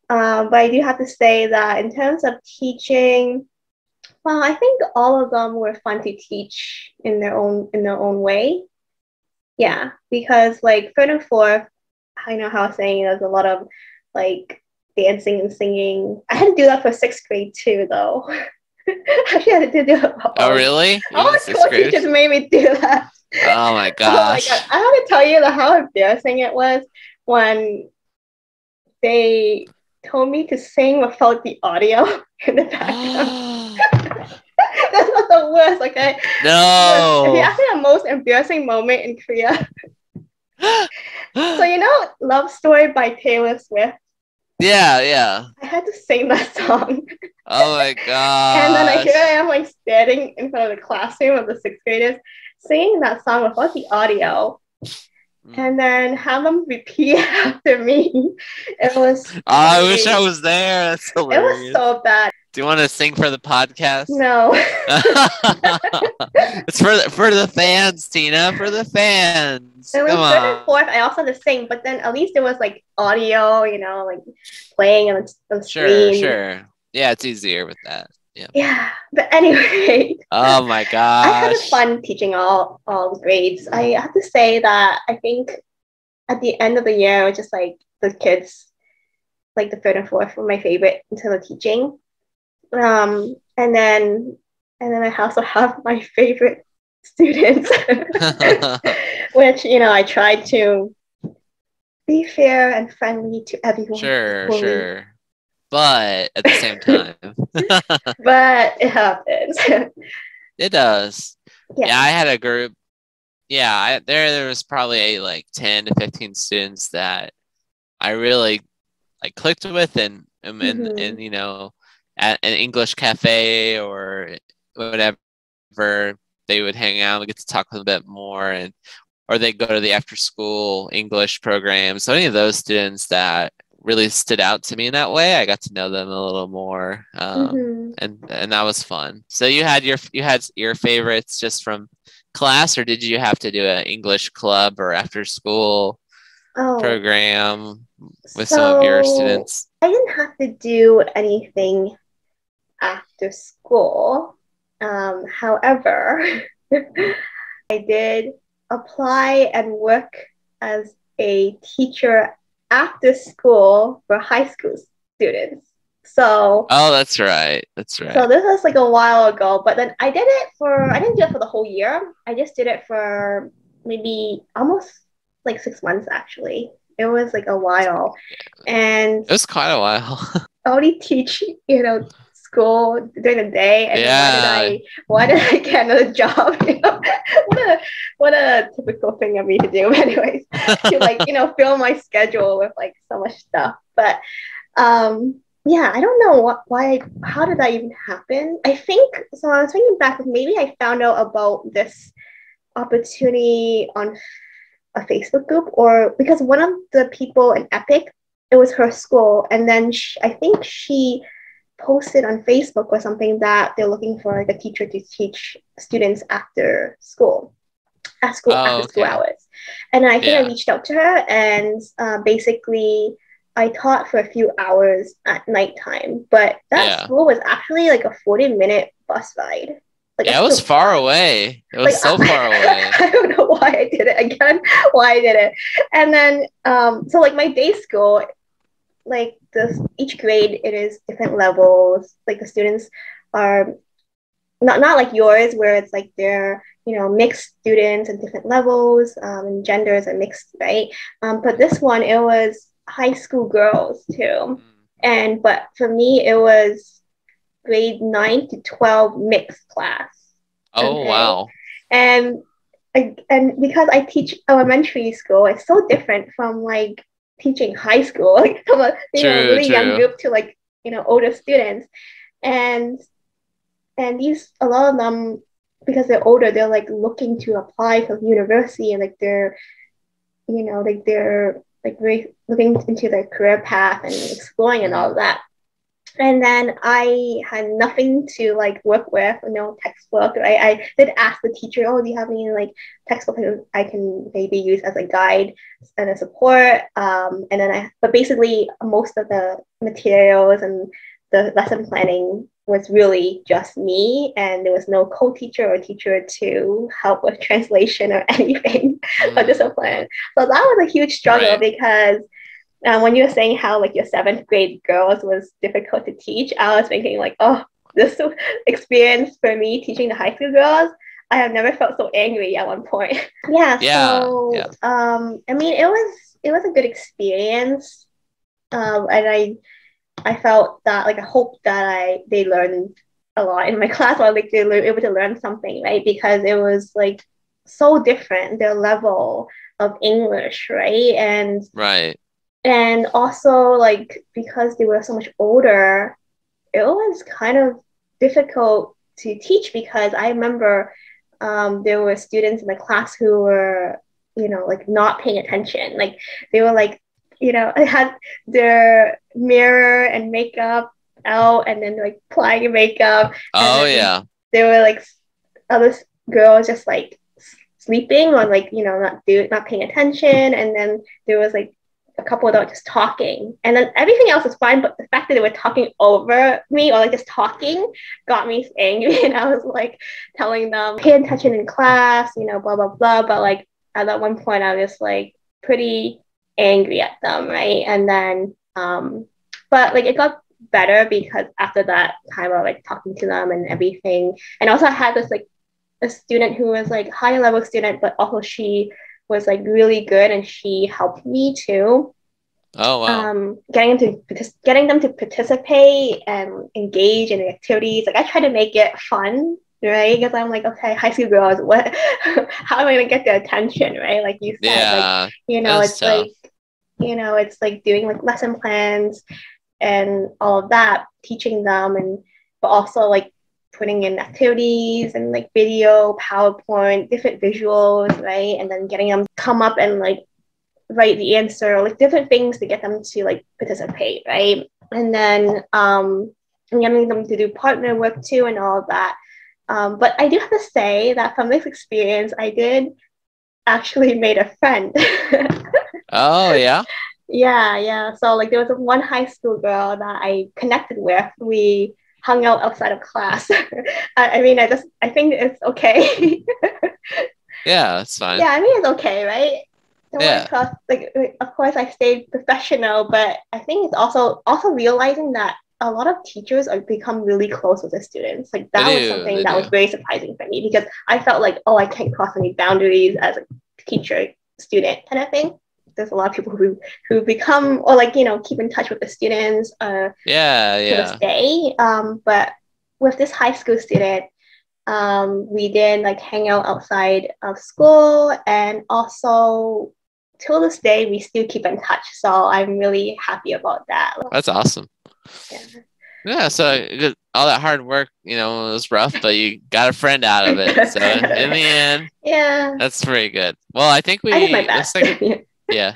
But I do have to say that in terms of teaching, well, I think all of them were fun to teach in their own way. Yeah, because like third and fourth, I know how I was saying there's a lot of like dancing and singing. I had to do that for sixth grade too, though. Actually, I had to do it. Oh, really? All Even the sixth grade? teachers made me do that. Oh my Oh my gosh. God. I have to tell you how embarrassing it was when they told me to sing without the audio in the background. That's not the worst, okay? If you No. ask me the most embarrassing moment in Korea, so you know Love Story by Taylor Swift? Yeah, yeah. I had to sing that song. Oh my And then gosh. here I am like standing in front of the classroom of the sixth graders singing that song without the audio. And then have them repeat after me. It was I wish I was there. That's hilarious. It was so bad. Do you want to sing for the podcast? No. It's for the fans, Tina. For the fans. It was Come third and on. fourth. I also had to sing, but then at least it was like audio, you know, like playing on the Sure, screen. sure. Yeah, it's easier with that. Yeah. Yeah. But anyway. Oh my gosh. I had fun teaching all grades. I have to say that I think at the end of the year, just like the kids, like the third and fourth were my favorite in terms of teaching. And then I also have my favorite students, which, you know, I tried to be fair and friendly to everyone. Sure. But at the same time. But it happens. It does. Yeah, I had a group. Yeah, there was probably like 10 to 15 students that I really like clicked with and you know, at an English cafe or whatever, they would hang out, we get to talk a little bit more, or they go to the after school English program. So any of those students that really stood out to me in that way, I got to know them a little more, and that was fun. So you had your favorites just from class, or did you have to do an English club or after school program with some of your students? I didn't have to do anything after school. However, I did apply and work as a teacher after school for high school students. So That's right. So this was like a while ago, but then I didn't do it for the whole year. I just did it for maybe almost like 6 months actually. It was like a while. And it was quite a while. I only teach, you know, school during the day, and why did I get another job? You know? what a typical thing of me to do. Anyways, to like, you know, fill my schedule with like so much stuff. But yeah, I don't know how did that even happen? I think so. I was thinking back, maybe I found out about this opportunity on a Facebook group, or because one of the people in Epic, it was her school, and then I think she posted on Facebook or something that they're looking for like a teacher to teach students after school hours. And I think I reached out to her, and basically I taught for a few hours at nighttime, but that school was actually like a 40-minute bus ride. Like, it was far away. It was so far away. I don't know why I did it. And then, so like my day school, like each grade, it is different levels. Like the students are not like yours, where it's like they're, you know, mixed students and different levels, and genders are mixed, right? But this one, it was high school girls too. But for me, it was grade 9 to 12 mixed class. Oh, okay. Wow. And and because I teach elementary school, it's so different from like teaching high school, like from a True, really young true. group to like older students, and these a lot of them, because they're older, they're like looking to apply for university, and like they're like very looking into their career path and exploring and all of that. And then I had nothing to like work with, no textbook. I did ask the teacher, oh, do you have any like textbook I can maybe use as a guide and a support? And then but basically most of the materials and the lesson planning was really just me, and there was no co-teacher or teacher to help with translation or anything or discipline. So that was a huge struggle, Right. because when you were saying how like your seventh grade girls was difficult to teach, I was thinking like, oh, this experience for me teaching the high school girls, I have never felt so angry at one point. Yeah, Yeah, so yeah. I mean, it was a good experience, and I felt that like I hope that they learned a lot in my class, or like they were able to learn something, right? Because it was like so different, their level of English, right? Right. And also, like, because they were so much older, it was kind of difficult to teach, because I remember there were students in the class who were, like not paying attention. Like, they were like, they had their mirror and makeup out, and then like applying makeup. And Oh then yeah. there were like other girls just like sleeping, or like not paying attention, and then there was like a couple that were just talking, and then everything else was fine, but the fact that they were talking over me, or like just talking, got me angry. And I was like telling them pay attention in class, blah blah blah, but like at that one point I was like pretty angry at them, right? And then but like it got better, because after that time of like talking to them and everything. And also I had this like a student who was like higher level student, but also she was like really good, and she helped me too. Oh wow. Getting them to participate and engage in activities. Like I try to make it fun, right? Because I'm like, okay, high school girls, what? How am I gonna get their attention, right? Like you said, like Yeah. That's it's tough. like it's like doing like lesson plans and all of that, teaching them, and but also like putting in activities and like video, PowerPoint, different visuals, right? And then getting them come up and like write the answer, or like different things to get them to like participate, right? And then getting them to do partner work too, and all of that. But I do have to say that from this experience, I did actually made a friend. Oh yeah. Yeah. So like there was one high school girl that I connected with. We hung out outside of class. I mean, I think it's okay. Yeah, that's fine. Yeah, I mean it's okay, right? Don't want Yeah. to cross, like, of course I stayed professional, but I think it's also realizing that a lot of teachers are become really close with the students. Like They that was do. something They that was do. very surprising for me, because I felt like, oh, I can't cross any boundaries as a teacher student kind of thing. There's a lot of people who become, or like keep in touch with the students Yeah, to this yeah. day. But with this high school student, we did like hang out outside of school, and also till this day we still keep in touch. So I'm really happy about that. That's awesome. Yeah. Yeah, so all that hard work, was rough, but you got a friend out of it. So in the end, Yeah, that's pretty good. Well, I think I did my looks best. like, yeah,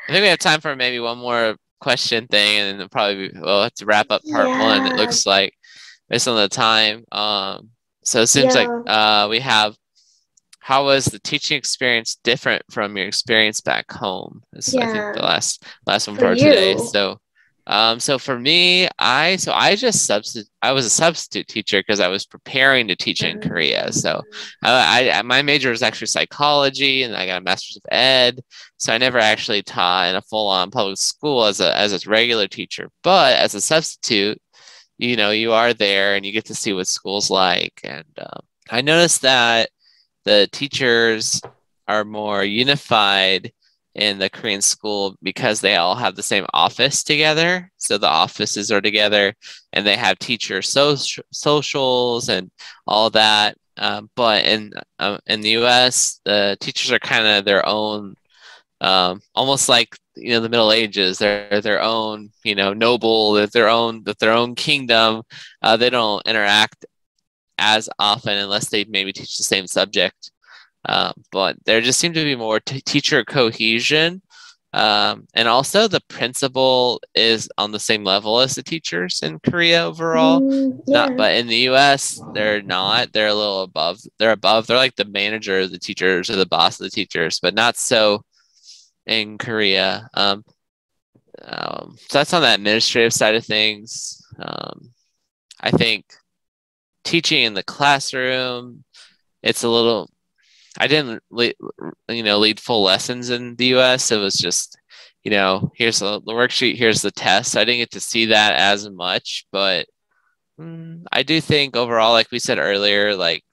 I think we have time for maybe one more question thing, and then we'll have to wrap up part one. It Yeah, looks like based on the time. So it seems like yeah, we have. How was the teaching experience different from your experience back home? Is I think the yeah. last one For for today. you. So for me, I was a substitute teacher because I was preparing to teach in Korea. So my major was actually psychology, and I got a master's of ed. So I never actually taught in a full-on public school as a regular teacher. But as a substitute, you are there and you get to see what school's like. And I noticed that the teachers are more unified in the Korean school because they all have the same office together. So the offices are together, and they have teacher socials and all that. But in the U.S., the teachers are kind of their own, almost like the Middle Ages. They're their own noble. They're their own kingdom. They don't interact as often unless they maybe teach the same subject. But there just seemed to be more teacher cohesion. And also the principal is on the same level as the teachers in Korea overall. But in the US, they're not. They're a little above. They're above. They're like the manager of the teachers or the boss of the teachers, but not so in Korea. So that's on the administrative side of things. I think teaching in the classroom, it's a little. I didn't, lead full lessons in the U.S. It was just, here's the worksheet, here's the test. I didn't get to see that as much, but I do think overall, like we said earlier, like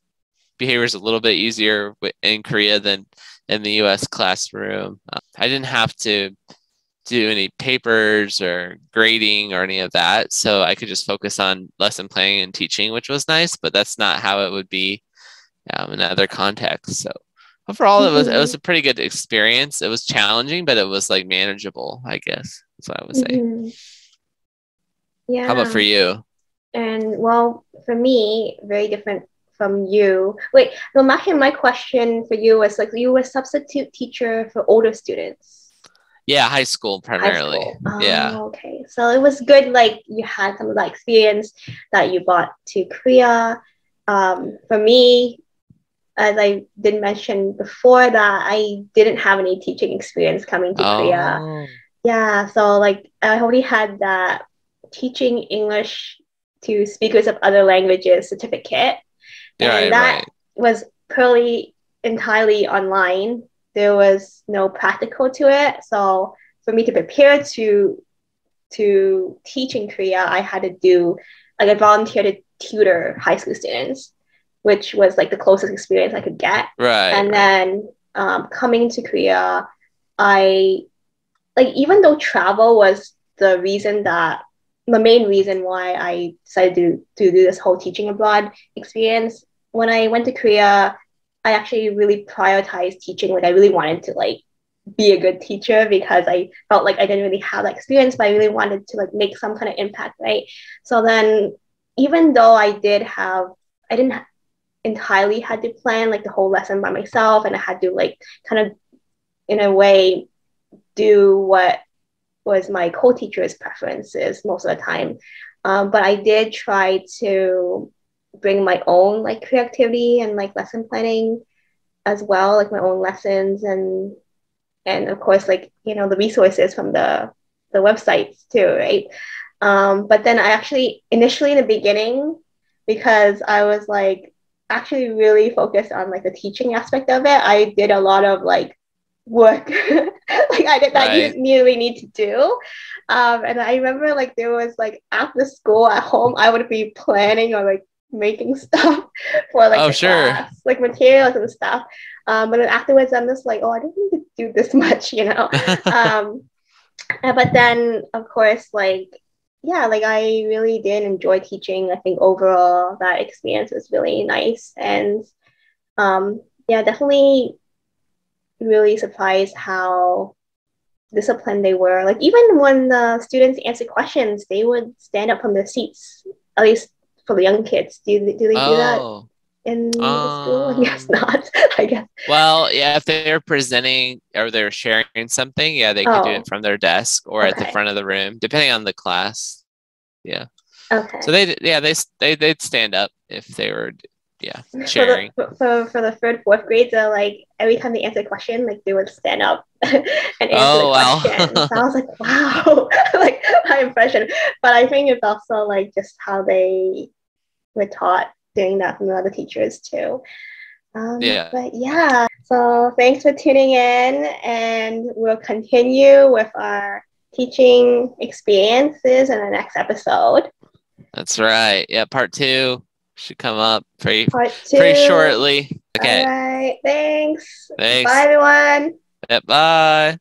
behavior is a little bit easier in Korea than in the U.S. classroom. I didn't have to do any papers or grading or any of that, so I could just focus on lesson planning and teaching, which was nice. But that's not how it would be in other contexts. So overall, it was a pretty good experience. It was challenging, but it was like manageable, I guess. That's what I would say. Yeah. How about for you? And well, for me, very different from you. Wait, no, actually, my question for you was like, you were a substitute teacher for older students. Yeah, high school primarily. High school. Yeah. Okay. So it was good, like you had some of that experience that you brought to Korea. For me, as I did mention before, that I didn't have any teaching experience coming to Korea. Yeah, so like I already had that teaching English to speakers of other languages certificate, and that was purely entirely online. There was no practical to it. So for me to prepare to teach in Korea, I had to do like I volunteered to tutor high school students, which was like the closest experience I could get. And then coming to Korea, I like, even though travel was the main reason why I decided to do this whole teaching abroad experience, when I went to Korea, I actually really prioritized teaching. Like I really wanted to like be a good teacher because I felt like I didn't really have that experience, but I really wanted to like make some kind of impact, right? So then even though I didn't entirely had to plan like the whole lesson by myself, and I had to like kind of in a way do what was my co-teacher's preferences most of the time, but I did try to bring my own like creativity and like lesson planning as well, like my own lessons, and of course like the resources from the websites too, right? But then I actually initially in the beginning, because I was like actually really focused on like the teaching aspect of it, I did a lot of like work like I did that you really need to do, and I remember like there was like after school at home I would be planning or like making stuff for like class, like materials and stuff, but then afterwards I'm just like, I don't need to do this much, but then of course like like I really did enjoy teaching. I think overall that experience was really nice, and definitely really surprised how disciplined they were. Like even when the students answered questions, they would stand up from their seats, at least for the young kids. Do they do that in the school? I guess not. I guess. Well, yeah, if they're presenting or they're sharing something, they could do it from their desk or at the front of the room, depending on the class. Yeah. Okay. So they'd stand up if they were sharing. For the third, fourth grades, like every time they answer a question, like they would stand up and answer the question. So I was like, wow, like my impression. But I think it's also like just how they were taught doing that from the other teachers too. But so thanks for tuning in, and we'll continue with our teaching experiences in the next episode. That's right. Yeah, part 2 should come up pretty shortly. Okay. All right. Thanks. Thanks. Bye, everyone. Bye.